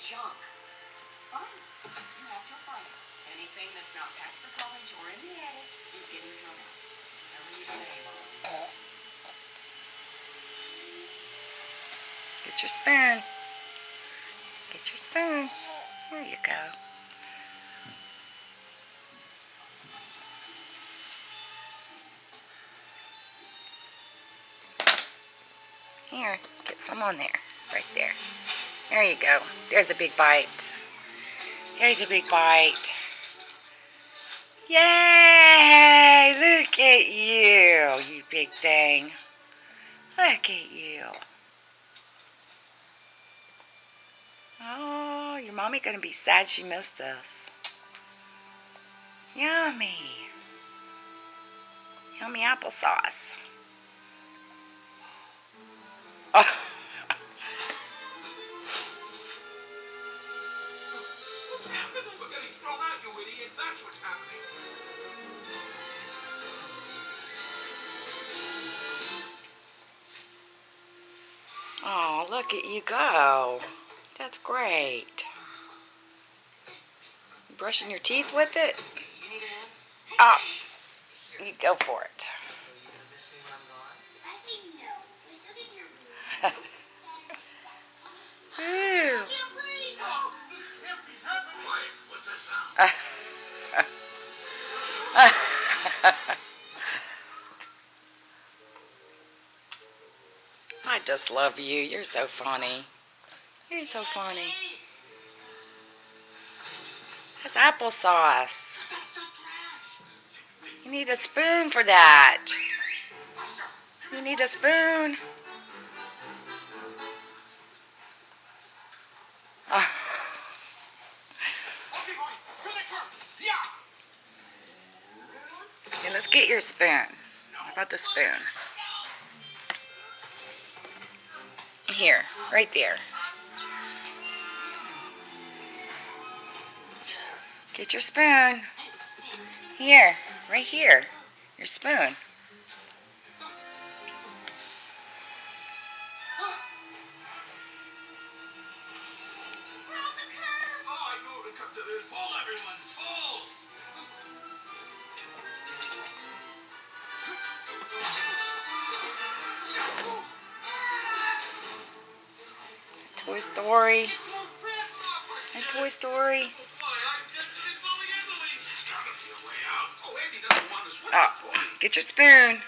junk. Fine. You have till Friday. Anything that's not packed for college or in the attic is getting thrown out. Whatever you say, Mom. Get your spoon. Get your spoon. There you go. Here, get some on there. Right there. There you go. There's a big bite. There's a big bite. Yay! Look at you, you big thing. Look at you. Oh, your mommy gonna be sad she missed this. Yummy. Yummy applesauce. Oh. What's happening? We're getting thrown out, you idiot. That's what's happening. Oh, look at you go. That's great. You brushing your teeth with it? You need a hand? Oh, you go for it. So you gonna miss me when I'm gone? I say no. I still get your room. Ew. I can't breathe. Oh, this can't be happening. Wait, what's that sound? I just love you. You're so funny. You're so funny. That's applesauce. That's not trash. You need a spoon for that. You need a spoon. Oh. Okay, fine. To the curb. Yeah. Okay, let's get your spoon. How about the spoon? Here, right there. Get your spoon. Here, right here. Your spoon. Oh, I knew it would come to this. Pull, everyone. Pull. Toy Story. And Toy Story. Oh, get your spoon.